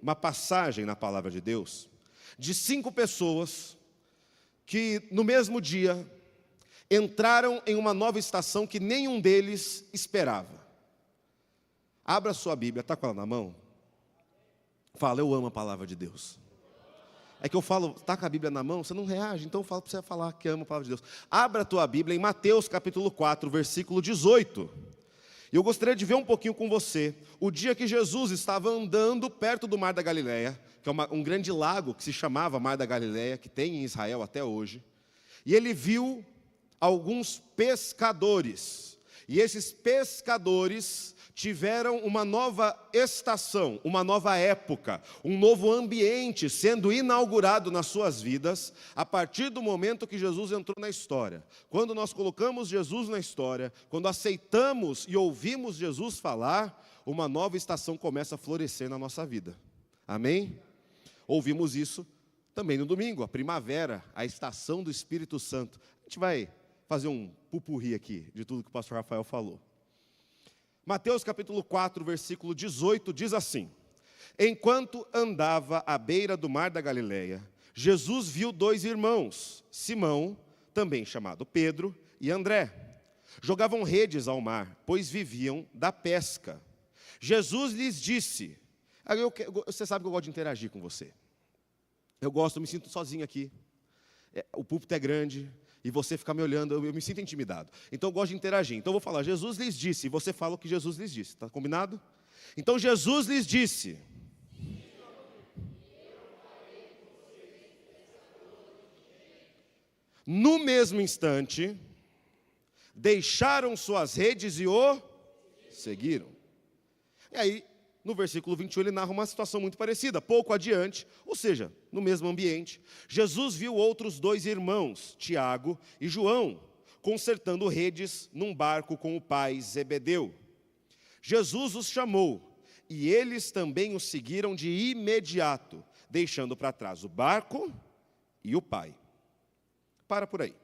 uma passagem na palavra de Deus de 5 pessoas que no mesmo dia entraram em uma nova estação que nenhum deles esperava. Abra sua Bíblia, está com ela na mão? Fala, eu amo a palavra de Deus. É que eu falo, está com a Bíblia na mão, você não reage, então eu falo para você falar que ama a palavra de Deus. Abra a tua Bíblia em Mateus capítulo 4, versículo 18. E eu gostaria de ver um pouquinho com você o dia que Jesus estava andando perto do Mar da Galileia, que é um grande lago que se chamava Mar da Galileia, que tem em Israel até hoje. E ele viu alguns pescadores. E esses pescadores tiveram uma nova estação, uma nova época, um novo ambiente sendo inaugurado nas suas vidas, a partir do momento que Jesus entrou na história. Quando nós colocamos Jesus na história, quando aceitamos e ouvimos Jesus falar, uma nova estação começa a florescer na nossa vida. Amém? Ouvimos isso também no domingo, a primavera, a estação do Espírito Santo. A gente vai fazer um pupurri aqui de tudo que o pastor Rafael falou. Mateus capítulo 4, versículo 18, diz assim: Enquanto andava à beira do mar da Galileia, Jesus viu 2 irmãos, Simão, também chamado Pedro, e André. Jogavam redes ao mar, pois viviam da pesca. Jesus lhes disse, você sabe que eu gosto de interagir com você. Eu me sinto sozinho aqui. O púlpito é grande. E você fica me olhando, eu me sinto intimidado. Então eu gosto de interagir. Então eu vou falar, Jesus lhes disse, e você fala o que Jesus lhes disse. Está combinado? Então Jesus lhes disse. No mesmo instante, deixaram suas redes e o seguiram. E aí, no versículo 21, ele narra uma situação muito parecida. Pouco adiante, ou seja, no mesmo ambiente, Jesus viu outros 2 irmãos, Tiago e João, consertando redes num barco com o pai Zebedeu. Jesus os chamou, e eles também o seguiram de imediato, deixando para trás o barco e o pai. Para por aí.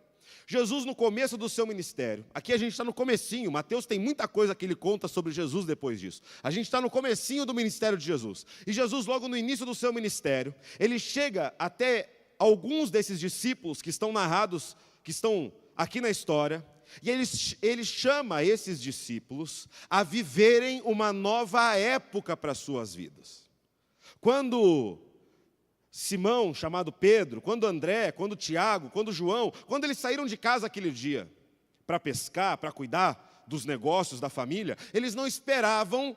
Jesus, no começo do seu ministério, aqui a gente está no comecinho, Mateus tem muita coisa que ele conta sobre Jesus depois disso. A gente está no comecinho do ministério de Jesus. E Jesus, logo no início do seu ministério, ele chega até alguns desses discípulos que estão narrados, que estão aqui na história, e ele chama esses discípulos a viverem uma nova época para as suas vidas. Quando Simão, chamado Pedro, quando André, quando Tiago, quando João, quando eles saíram de casa aquele dia para pescar, para cuidar dos negócios da família, eles não esperavam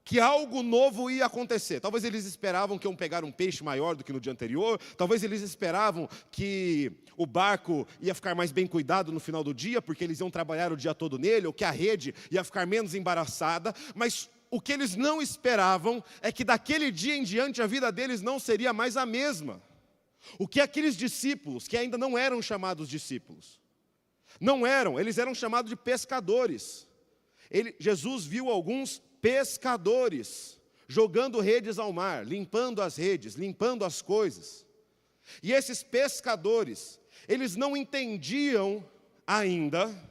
que algo novo ia acontecer. Talvez eles esperavam que iam pegar um peixe maior do que no dia anterior, talvez eles esperavam que o barco ia ficar mais bem cuidado no final do dia, porque eles iam trabalhar o dia todo nele, ou que a rede ia ficar menos embaraçada, mas o que eles não esperavam é que daquele dia em diante a vida deles não seria mais a mesma. O que aqueles discípulos, que ainda não eram chamados discípulos, não eram, eles eram chamados de pescadores. Jesus viu alguns pescadores jogando redes ao mar, limpando as redes, limpando as coisas. E esses pescadores, eles não entendiam ainda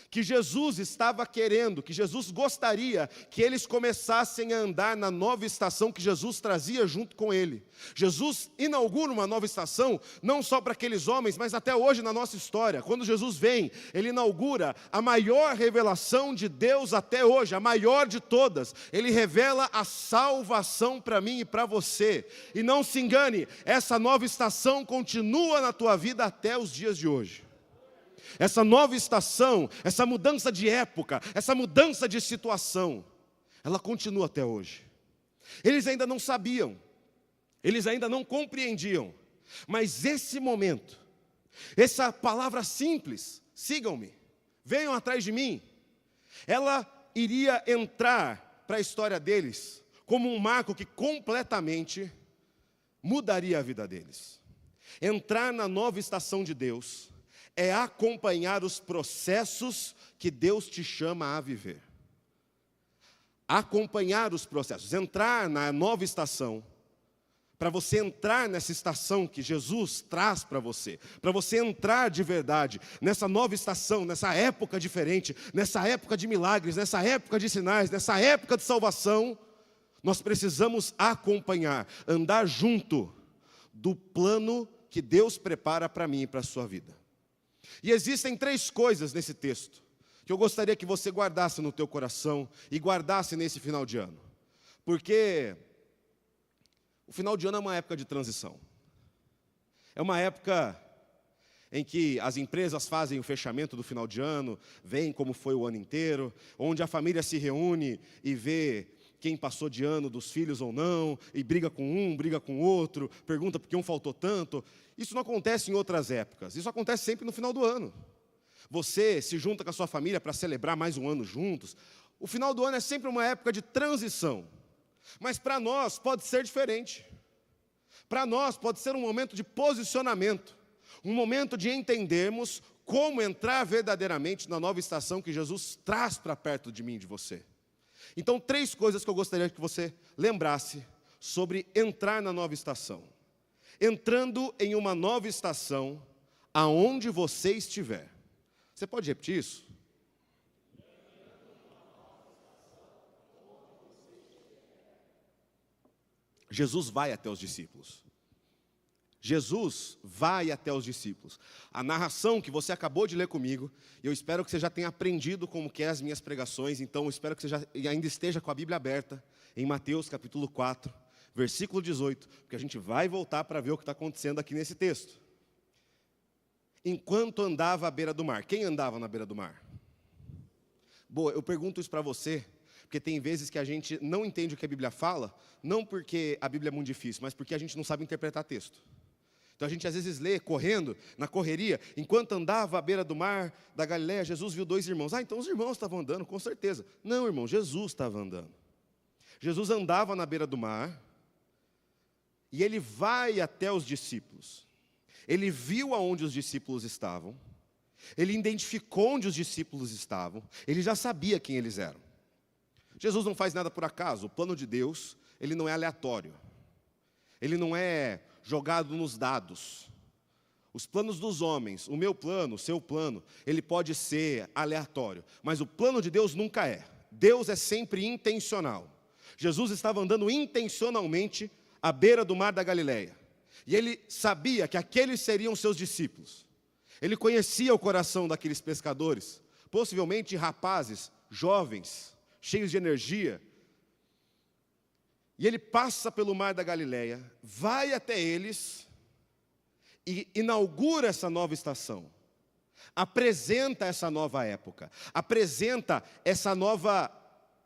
que Jesus estava querendo, que Jesus gostaria que eles começassem a andar na nova estação que Jesus trazia junto com ele. Jesus inaugura uma nova estação, não só para aqueles homens, mas até hoje na nossa história. Quando Jesus vem, ele inaugura a maior revelação de Deus até hoje, a maior de todas. Ele revela a salvação para mim e para você. E não se engane, essa nova estação continua na tua vida até os dias de hoje. Essa nova estação, essa mudança de época, essa mudança de situação, ela continua até hoje. Eles ainda não sabiam, eles ainda não compreendiam, mas esse momento, essa palavra simples, sigam-me, venham atrás de mim, ela iria entrar para a história deles como um marco que completamente mudaria a vida deles. Entrar na nova estação de Deus é acompanhar os processos que Deus te chama a viver. Acompanhar os processos, entrar na nova estação, para você entrar nessa estação que Jesus traz para você entrar de verdade nessa nova estação, nessa época diferente, nessa época de milagres, nessa época de sinais, nessa época de salvação, Nós precisamos acompanhar, andar junto do plano que Deus prepara para mim e para a sua vida. E existem 3 coisas nesse texto que eu gostaria que você guardasse no teu coração e guardasse nesse final de ano. Porque o final de ano é uma época de transição. É uma época em que as empresas fazem o fechamento do final de ano, veem como foi o ano inteiro, onde a família se reúne e vê quem passou de ano dos filhos ou não, e briga com um, briga com o outro, pergunta por que um faltou tanto. Isso não acontece em outras épocas, isso acontece sempre no final do ano. Você se junta com a sua família para celebrar mais um ano juntos. O final do ano é sempre uma época de transição, mas para nós pode ser diferente. Para nós pode ser um momento de posicionamento, um momento de entendermos como entrar verdadeiramente na nova estação que Jesus traz para perto de mim e de você. Então, 3 coisas que eu gostaria que você lembrasse sobre entrar na nova estação. Entrando em uma nova estação, aonde você estiver. Você pode repetir isso? Jesus vai até os discípulos. Jesus vai até os discípulos. A narração que você acabou de ler comigo, eu espero que você já tenha aprendido como que é as minhas pregações, então eu espero que você ainda esteja com a Bíblia aberta, em Mateus capítulo 4, versículo 18, porque a gente vai voltar para ver o que está acontecendo aqui nesse texto. Enquanto andava à beira do mar, quem andava na beira do mar? Boa, eu pergunto isso para você, porque tem vezes que a gente não entende o que a Bíblia fala, não porque a Bíblia é muito difícil, mas porque a gente não sabe interpretar texto. Então a gente às vezes lê, correndo, na correria, enquanto andava à beira do mar da Galileia, Jesus viu 2 irmãos. Então os irmãos estavam andando, com certeza. Não, irmão, Jesus estava andando. Jesus andava na beira do mar, e ele vai até os discípulos. Ele viu aonde os discípulos estavam, ele identificou onde os discípulos estavam, ele já sabia quem eles eram. Jesus não faz nada por acaso, o plano de Deus, ele não é aleatório. Ele não é jogado nos dados. Os planos dos homens, o meu plano, o seu plano, ele pode ser aleatório, mas o plano de Deus nunca é. Deus é sempre intencional. Jesus estava andando intencionalmente à beira do mar da Galileia, e ele sabia que aqueles seriam seus discípulos. Ele conhecia o coração daqueles pescadores, possivelmente rapazes, jovens, cheios de energia. E ele passa pelo mar da Galileia, vai até eles e inaugura essa nova estação. Apresenta essa nova época, apresenta essa nova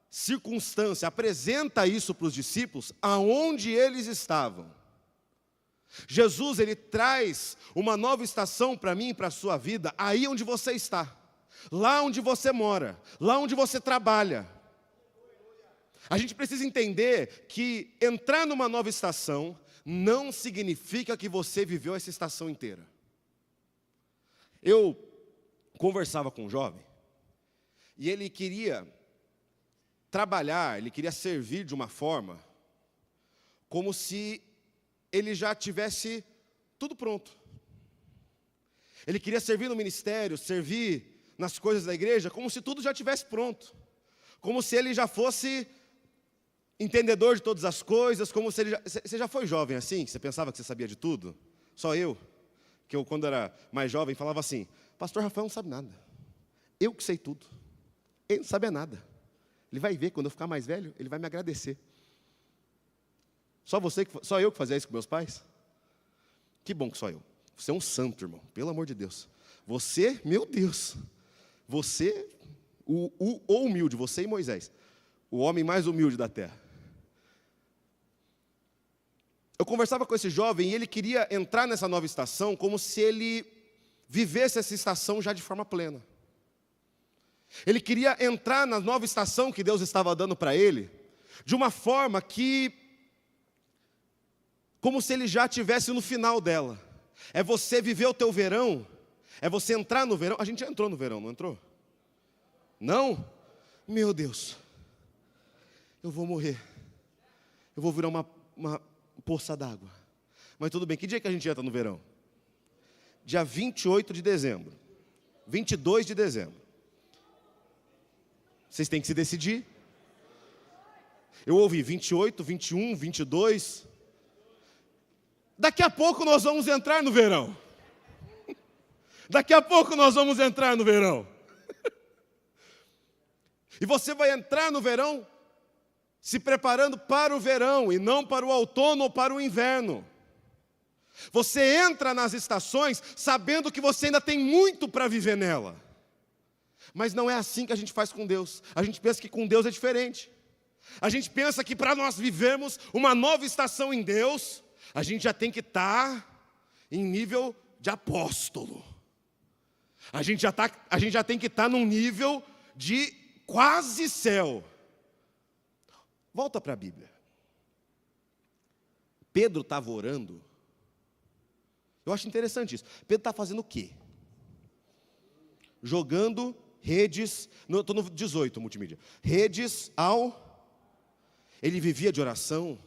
circunstância, apresenta isso para os discípulos aonde eles estavam. Jesus, ele traz uma nova estação para mim e para a sua vida, aí onde você está, lá onde você mora, lá onde você trabalha. A gente precisa entender que entrar numa nova estação não significa que você viveu essa estação inteira. Eu conversava com um jovem, e ele queria trabalhar, ele queria servir de uma forma, como se ele já tivesse tudo pronto. Ele queria servir no ministério, servir nas coisas da igreja, como se tudo já tivesse pronto. Como se ele já fosse entendedor de todas as coisas, como se ele já... Você já foi jovem assim? Você pensava que você sabia de tudo? Só eu? Que eu, quando era mais jovem, falava assim: Pastor Rafael não sabe nada. Eu que sei tudo. Ele não sabe nada. Ele vai ver, quando eu ficar mais velho, ele vai me agradecer. Só eu que fazia isso com meus pais? Que bom que só eu. Você é um santo, irmão, pelo amor de Deus. Você, meu Deus. Você, o humilde, você e Moisés. O homem mais humilde da terra. Eu conversava com esse jovem e ele queria entrar nessa nova estação como se ele vivesse essa estação já de forma plena. Ele queria entrar na nova estação que Deus estava dando para ele, de uma forma que, como se ele já estivesse no final dela. É você viver o teu verão, é você entrar no verão. A gente já entrou no verão, não entrou? Não? Meu Deus, eu vou morrer, eu vou virar uma poça d'água. Mas tudo bem, que dia que a gente entra no verão? Dia 28 de dezembro, 22 de dezembro. Vocês têm que se decidir. Eu ouvi 28, 21, 22. Daqui a pouco nós vamos entrar no verão. Daqui a pouco nós vamos entrar no verão. E você vai entrar no verão se preparando para o verão e não para o outono ou para o inverno. Você entra nas estações sabendo que você ainda tem muito para viver nela. Mas não é assim que a gente faz com Deus. A gente pensa que com Deus é diferente. A gente pensa que para nós vivermos uma nova estação em Deus, a gente já tem que estar em nível de apóstolo. A gente já tem que estar num nível de quase céu. Volta para a Bíblia. Pedro estava orando. Eu acho interessante isso. Pedro está fazendo o quê? Jogando redes, estou no 18, multimídia. Redes ao... Ele vivia de oração.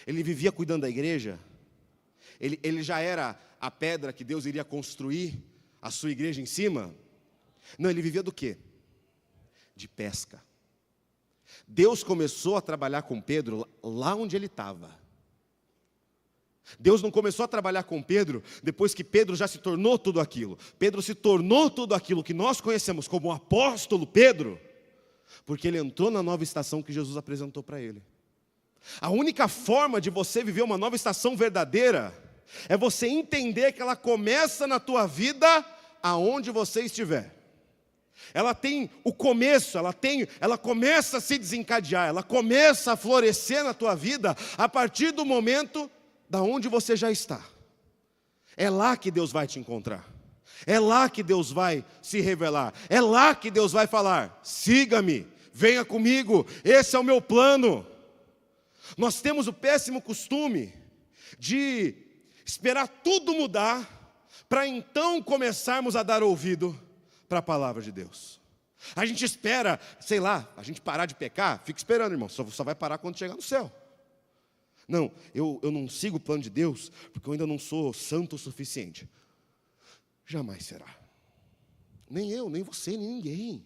Ele vivia cuidando da igreja. Ele já era a pedra que Deus iria construir a sua igreja em cima. Não, ele vivia do quê? De pesca. Deus começou a trabalhar com Pedro lá onde ele estava. Deus não começou a trabalhar com Pedro depois que Pedro já se tornou tudo aquilo. Pedro se tornou tudo aquilo que nós conhecemos como o apóstolo Pedro, porque ele entrou na nova estação que Jesus apresentou para ele. A única forma de você viver uma nova estação verdadeira é você entender que ela começa na tua vida aonde você estiver. Ela tem o começo, ela começa a se desencadear, ela começa a florescer na tua vida a partir do momento da onde você já está. É lá que Deus vai te encontrar. É lá que Deus vai se revelar. É lá que Deus vai falar: siga-me, venha comigo, esse é o meu plano. Nós temos o péssimo costume de esperar tudo mudar para então começarmos a dar ouvido para a palavra de Deus. A gente espera, sei lá, a gente parar de pecar, fica esperando, irmão, só vai parar quando chegar no céu. Não, eu não sigo o plano de Deus, porque eu ainda não sou santo o suficiente. Jamais será. Nem eu, nem você, nem ninguém.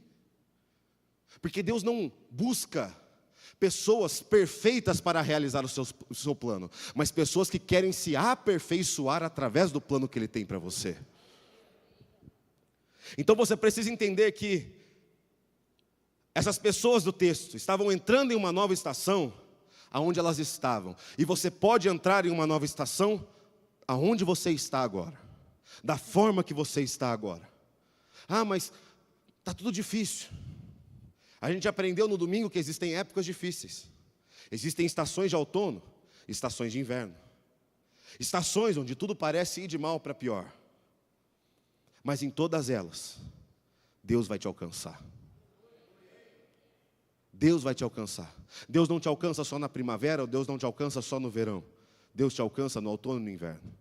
Porque Deus não busca pessoas perfeitas para realizar o seu plano, mas pessoas que querem se aperfeiçoar através do plano que Ele tem para você. Então você precisa entender que essas pessoas do texto estavam entrando em uma nova estação aonde elas estavam. E você pode entrar em uma nova estação aonde você está agora, da forma que você está agora. Ah, mas está tudo difícil. A gente aprendeu no domingo que existem épocas difíceis. Existem estações de outono, estações de inverno. Estações onde tudo parece ir de mal para pior. Mas em todas elas, Deus vai te alcançar. Deus vai te alcançar. Deus não te alcança só na primavera, ou Deus não te alcança só no verão. Deus te alcança no outono e no inverno.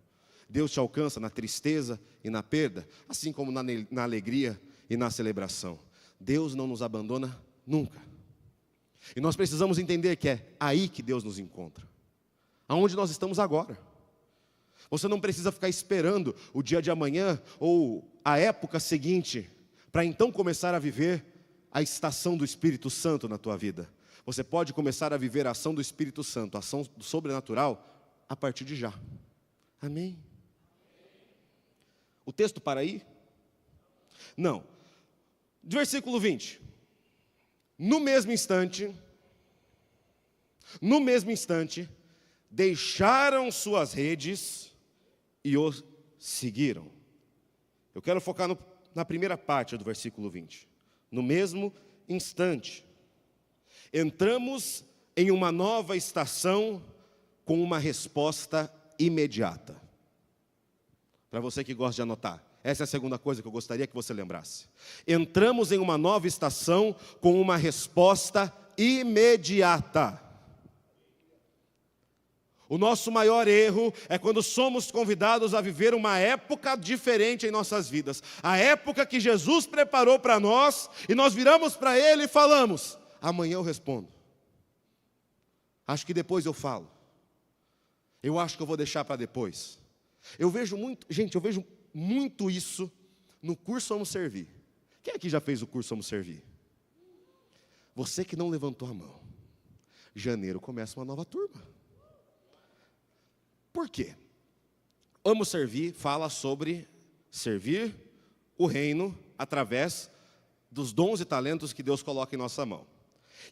Deus te alcança na tristeza e na perda, assim como na alegria e na celebração. Deus não nos abandona nunca. E nós precisamos entender que é aí que Deus nos encontra. Aonde nós estamos agora. Você não precisa ficar esperando o dia de amanhã ou a época seguinte para então começar a viver a estação do Espírito Santo na tua vida. Você pode começar a viver a ação do Espírito Santo, a ação do sobrenatural, a partir de já. Amém? O texto para aí? Não. Versículo 20. No mesmo instante, deixaram suas redes e o seguiram. Eu quero focar na primeira parte do versículo 20. No mesmo instante, entramos em uma nova estação com uma resposta imediata. Para você que gosta de anotar, essa é a segunda coisa que eu gostaria que você lembrasse. Entramos em uma nova estação com uma resposta imediata. O nosso maior erro é quando somos convidados a viver uma época diferente em nossas vidas. A época que Jesus preparou para nós, e nós viramos para Ele e falamos: amanhã eu respondo. Acho que depois eu falo. Eu acho que eu vou deixar para depois. Eu vejo muito isso no curso Vamos Servir. Quem aqui já fez o curso Vamos Servir? Você que não levantou a mão. Janeiro começa uma nova turma. Por quê? Amo Servir fala sobre servir o reino através dos dons e talentos que Deus coloca em nossa mão.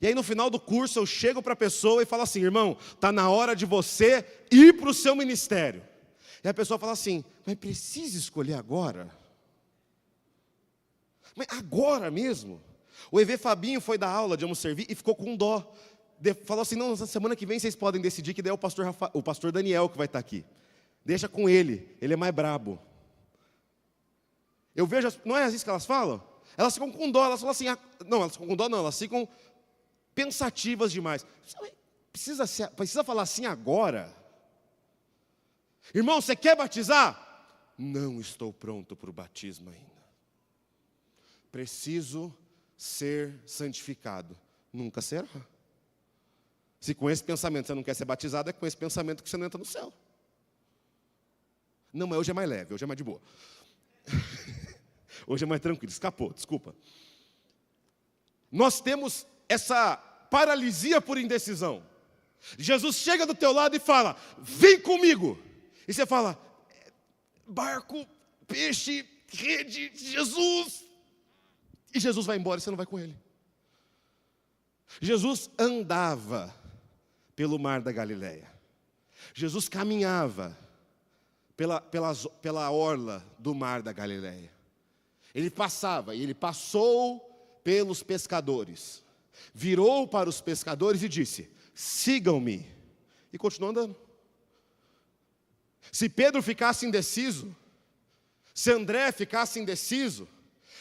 E aí no final do curso eu chego para a pessoa e falo assim: irmão, está na hora de você ir para o seu ministério. E a pessoa fala assim: mas precisa escolher agora? Mas agora mesmo? O EV Fabinho foi dar aula de Amo Servir e ficou com dó. Falou assim: não, na semana que vem vocês podem decidir, que daí é o pastor Daniel que vai estar aqui. Deixa com ele é mais brabo. Eu vejo, não é isso que elas falam? Elas ficam com dó, elas falam assim: não, elas ficam com dó não, elas ficam pensativas demais. Precisa falar assim agora? Irmão, você quer batizar? Não estou pronto para o batismo ainda. Preciso ser santificado. Nunca será. Se com esse pensamento você não quer ser batizado, é com esse pensamento que você não entra no céu. Não, mas hoje é mais leve, hoje é mais de boa. Hoje é mais tranquilo, escapou, desculpa. Nós temos essa paralisia por indecisão. Jesus chega do teu lado e fala: vem comigo. E você fala: barco, peixe, rede, Jesus. E Jesus vai embora e você não vai com ele. Jesus andava pelo mar da Galileia. Jesus caminhava pela orla do mar da Galileia. Ele passava, e ele passou pelos pescadores. Virou para os pescadores e disse: sigam-me. E continuou andando. Se Pedro ficasse indeciso, se André ficasse indeciso,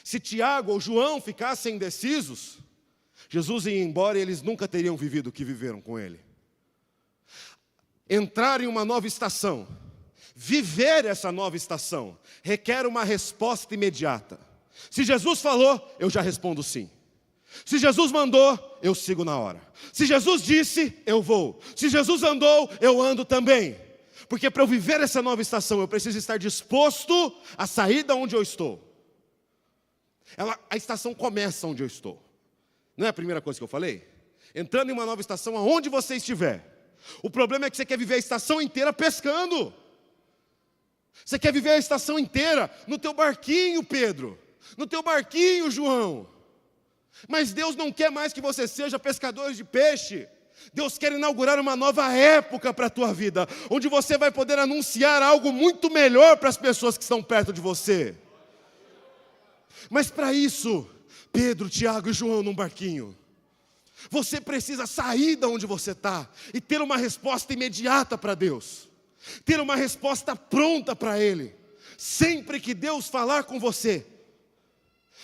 se Tiago ou João ficassem indecisos, Jesus ia embora e eles nunca teriam vivido o que viveram com ele. Entrar em uma nova estação, viver essa nova estação, requer uma resposta imediata. Se Jesus falou, eu já respondo sim. Se Jesus mandou, eu sigo na hora. Se Jesus disse, eu vou. Se Jesus andou, eu ando também. Porque para eu viver essa nova estação, eu preciso estar disposto a sair de onde eu estou. A estação começa onde eu estou. Não é a primeira coisa que eu falei? Entrando em uma nova estação, aonde você estiver. O problema é que você quer viver a estação inteira pescando. Você quer viver a estação inteira no teu barquinho, Pedro. No teu barquinho, João. Mas Deus não quer mais que você seja pescador de peixe. Deus quer inaugurar uma nova época para a tua vida, onde você vai poder anunciar algo muito melhor para as pessoas que estão perto de você. Mas para isso, Pedro, Tiago e João num barquinho, você precisa sair de onde você está e ter uma resposta imediata para Deus. Ter uma resposta pronta para Ele. Sempre que Deus falar com você,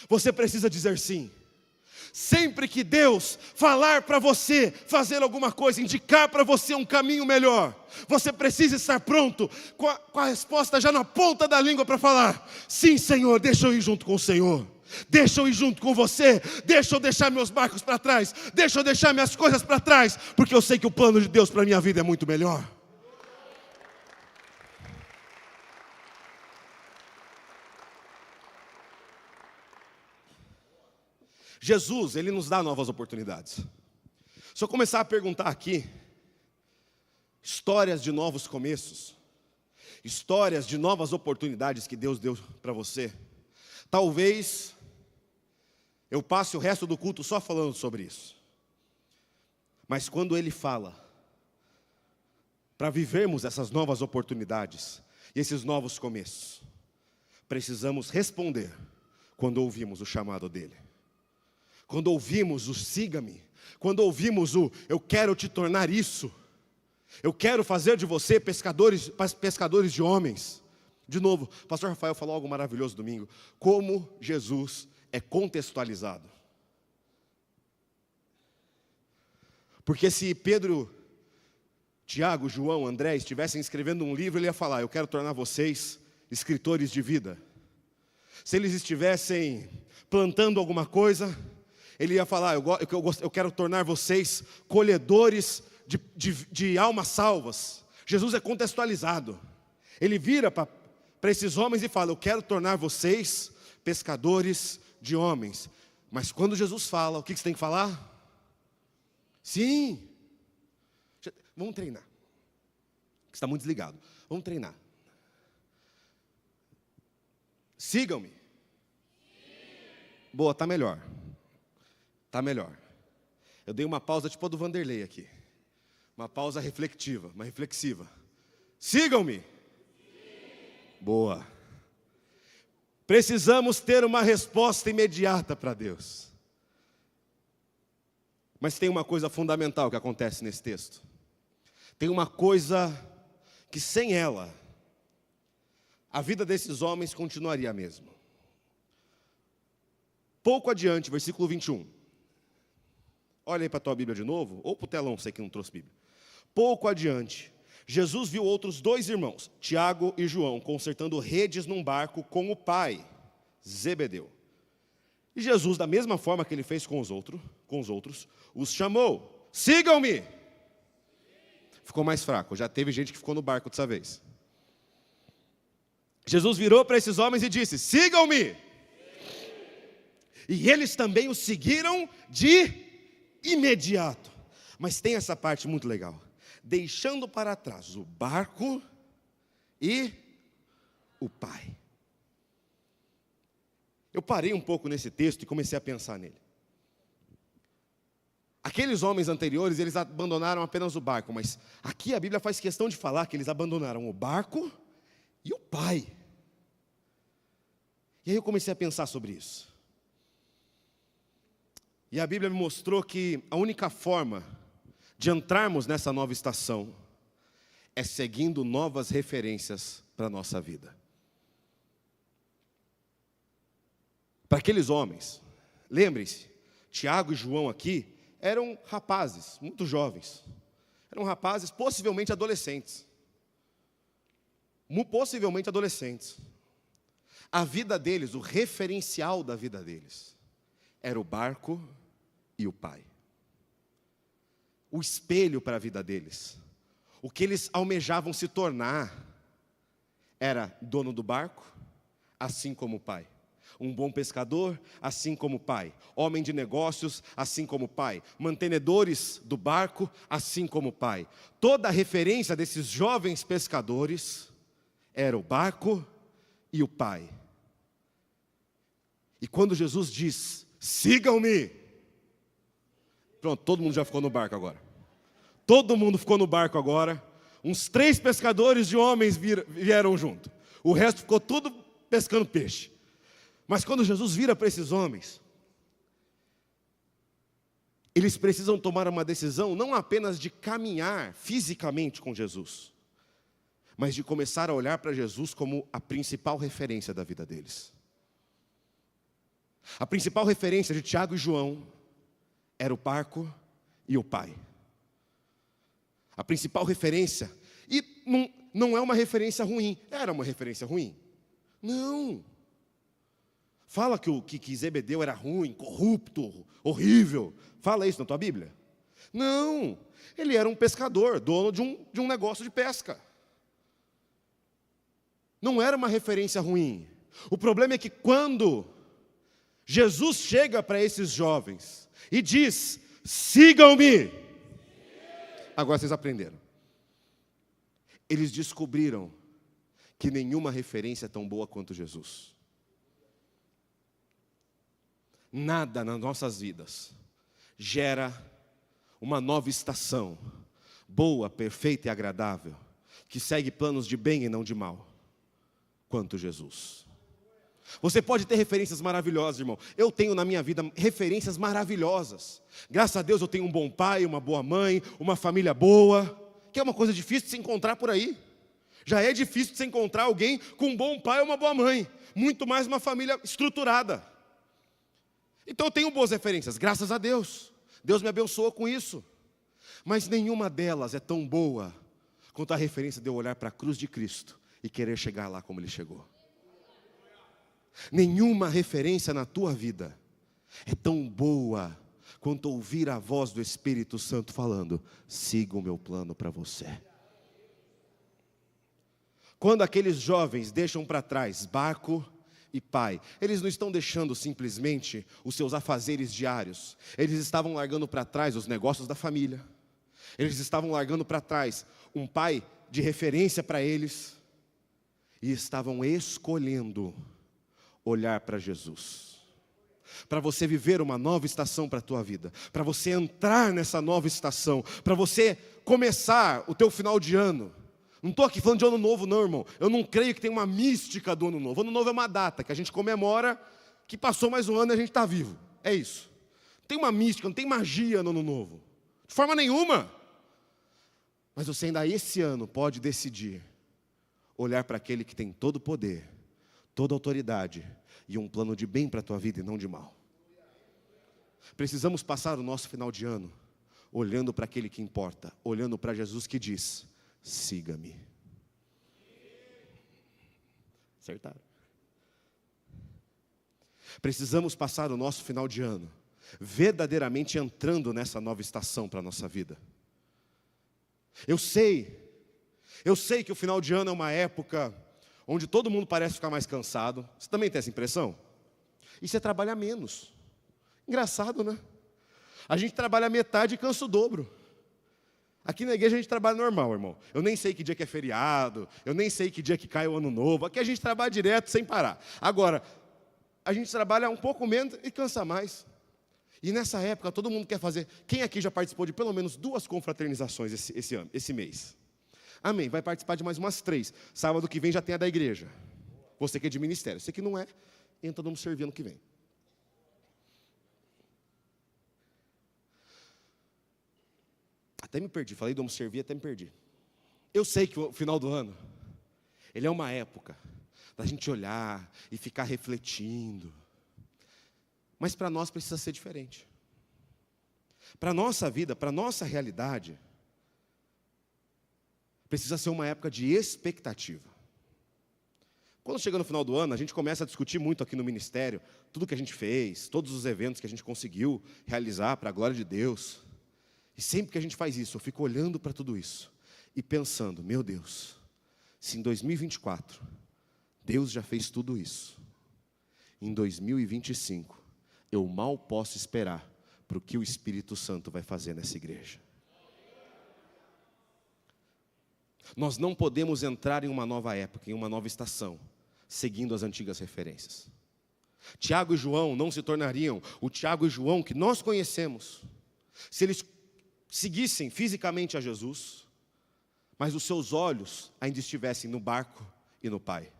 você precisa dizer sim. Sempre que Deus falar para você fazer alguma coisa, indicar para você um caminho melhor, você precisa estar pronto, com a resposta já na ponta da língua para falar: sim, Senhor, deixa eu ir junto com o Senhor. Deixa eu ir junto com você. Deixa eu deixar meus barcos para trás. Deixa eu deixar minhas coisas para trás, porque eu sei que o plano de Deus para a minha vida é muito melhor. Jesus, Ele nos dá novas oportunidades. Se eu começar a perguntar aqui, histórias de novos começos, histórias de novas oportunidades que Deus deu para você, talvez eu passe o resto do culto só falando sobre isso. Mas quando Ele fala para vivermos essas novas oportunidades e esses novos começos, precisamos responder quando ouvimos o chamado dEle. Quando ouvimos o siga-me, quando ouvimos o eu quero te tornar isso, eu quero fazer de você pescadores de homens. De novo, o pastor Rafael falou algo maravilhoso domingo, como Jesus é contextualizado. Porque se Pedro, Tiago, João, André estivessem escrevendo um livro, ele ia falar: eu quero tornar vocês escritores de vida. Se eles estivessem plantando alguma coisa, ele ia falar: eu quero tornar vocês colhedores de almas salvas. Jesus é contextualizado. Ele vira para esses homens e fala: eu quero tornar vocês pescadores de homens. Mas quando Jesus fala, o que você tem que falar? Sim. Vamos treinar. Você está muito desligado. Vamos treinar. Sigam-me. Boa, está melhor. Está melhor. Eu dei uma pausa tipo a do Vanderlei aqui. Uma pausa reflexiva, uma reflexiva. Sigam-me. Boa. Precisamos ter uma resposta imediata para Deus. Mas tem uma coisa fundamental que acontece nesse texto. Tem uma coisa que sem ela, a vida desses homens continuaria a mesma. Pouco adiante, versículo 21. Olha aí para a tua Bíblia de novo, ou para o telão, você que não trouxe Bíblia. Pouco adiante, Jesus viu outros 2 irmãos, Tiago e João, consertando redes num barco com o pai, Zebedeu. E Jesus, da mesma forma que ele fez com os outros, os chamou. Sigam-me! Ficou mais fraco, já teve gente que ficou no barco dessa vez. Jesus virou para esses homens e disse, sigam-me! E eles também o seguiram de imediato. Mas tem essa parte muito legal. Deixando para trás o barco e o pai. Eu parei um pouco nesse texto e comecei a pensar nele. Aqueles homens anteriores, eles abandonaram apenas o barco, mas aqui a Bíblia faz questão de falar que eles abandonaram o barco e o pai. E aí eu comecei a pensar sobre isso. E a Bíblia me mostrou que a única forma de entrarmos nessa nova estação é seguindo novas referências para a nossa vida. Para aqueles homens, lembrem-se, Tiago e João aqui eram rapazes, muito jovens. Eram rapazes possivelmente adolescentes. Possivelmente adolescentes. A vida deles, o referencial da vida deles, era o barco e o pai. O espelho para a vida deles. O que eles almejavam se tornar era dono do barco, assim como o pai. Um bom pescador, assim como o pai. Homem de negócios, assim como o pai. Mantenedores do barco, assim como o pai. Toda a referência desses jovens pescadores era o barco e o pai. E quando Jesus diz, sigam-me. Pronto, todo mundo já ficou no barco agora. Todo mundo ficou no barco agora. Uns 3 pescadores de homens vieram junto. O resto ficou tudo pescando peixe. Mas quando Jesus vira para esses homens, eles precisam tomar uma decisão não apenas de caminhar fisicamente com Jesus, mas de começar a olhar para Jesus como a principal referência da vida deles. A principal referência de Tiago e João era o barco e o pai. A principal referência, e não é uma referência ruim, era uma referência ruim? Não. Fala que Zebedeu era ruim, corrupto, horrível. Fala isso na tua Bíblia? Não, ele era um pescador, dono de um negócio de pesca. Não era uma referência ruim. O problema é que quando Jesus chega para esses jovens e diz, sigam-me. Agora vocês aprenderam. Eles descobriram que nenhuma referência é tão boa quanto Jesus. Nada nas nossas vidas gera uma nova estação, boa, perfeita e agradável, que segue planos de bem e não de mal, quanto Jesus. Você pode ter referências maravilhosas, irmão. Eu tenho na minha vida referências maravilhosas. Graças a Deus eu tenho um bom pai, uma boa mãe, uma família boa, que é uma coisa difícil de se encontrar por aí. Já é difícil de se encontrar alguém com um bom pai ou uma boa mãe, muito mais uma família estruturada. Então eu tenho boas referências, graças a Deus. Deus me abençoou com isso. Mas nenhuma delas é tão boa quanto a referência de eu olhar para a cruz de Cristo e querer chegar lá como Ele chegou. Nenhuma referência na tua vida é tão boa quanto ouvir a voz do Espírito Santo falando, siga o meu plano para você. Quando aqueles jovens deixam para trás barco e pai, eles não estão deixando simplesmente os seus afazeres diários. Eles estavam largando para trás os negócios da família. Eles estavam largando para trás um pai de referência para eles e estavam escolhendo olhar para Jesus. Para você viver uma nova estação para a tua vida, para você entrar nessa nova estação, para você começar o teu final de ano. Não estou aqui falando de ano novo não, irmão. Eu não creio que tem uma mística do ano novo. Ano novo é uma data que a gente comemora, que passou mais um ano e a gente está vivo. É isso. Não tem uma mística, não tem magia no ano novo. De forma nenhuma. Mas você ainda esse ano pode decidir olhar para aquele que tem todo o poder, toda a autoridade e um plano de bem para a tua vida e não de mal. Precisamos passar o nosso final de ano olhando para aquele que importa, olhando para Jesus que diz: siga-me. Acertaram. Precisamos passar o nosso final de ano verdadeiramente entrando nessa nova estação para a nossa vida. Eu sei que o final de ano é uma época onde todo mundo parece ficar mais cansado. Você também tem essa impressão? E você trabalha menos. Engraçado, né? A gente trabalha metade e cansa o dobro. Aqui na igreja a gente trabalha normal, irmão. Eu nem sei que dia que é feriado, eu nem sei que dia que cai o ano novo. Aqui a gente trabalha direto, sem parar. Agora, a gente trabalha um pouco menos e cansa mais. E nessa época todo mundo quer fazer. Quem aqui já participou de pelo menos 2 confraternizações esse mês? Amém, vai participar de mais umas 3. Sábado que vem já tem a da igreja. Você que é de ministério. Você que não é, entra no servir ano que vem. Até me perdi, falei do Vamos Servir, até me perdi. Eu sei que o final do ano, ele é uma época da gente olhar e ficar refletindo. Mas para nós precisa ser diferente. Para a nossa vida, para a nossa realidade, precisa ser uma época de expectativa. Quando chega no final do ano, a gente começa a discutir muito aqui no ministério, tudo que a gente fez, todos os eventos que a gente conseguiu realizar para a glória de Deus. E sempre que a gente faz isso, eu fico olhando para tudo isso e pensando: meu Deus, se em 2024 Deus já fez tudo isso, em 2025 eu mal posso esperar para o que o Espírito Santo vai fazer nessa igreja. Nós não podemos entrar em uma nova época, em uma nova estação, seguindo as antigas referências. Tiago e João não se tornariam o Tiago e João que nós conhecemos, se eles seguissem fisicamente a Jesus, mas os seus olhos ainda estivessem no barco e no Pai.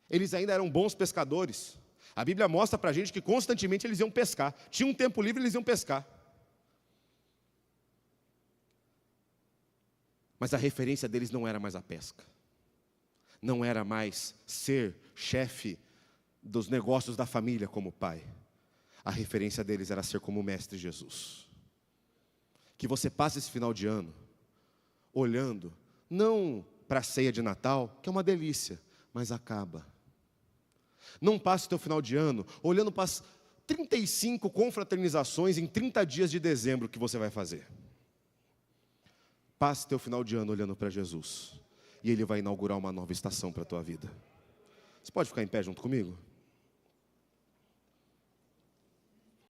Eles ainda eram bons pescadores. A Bíblia mostra para a gente que constantemente eles iam pescar. Tinha um tempo livre, eles iam pescar. Mas a referência deles não era mais a pesca. Não era mais ser chefe dos negócios da família como pai. A referência deles era ser como o Mestre Jesus. Que você passe esse final de ano olhando, não para a ceia de Natal, que é uma delícia, mas acaba. Não passe o teu final de ano olhando para as 35 confraternizações em 30 dias de dezembro que você vai fazer. Passe teu final de ano olhando para Jesus. E Ele vai inaugurar uma nova estação para a tua vida. Você pode ficar em pé junto comigo?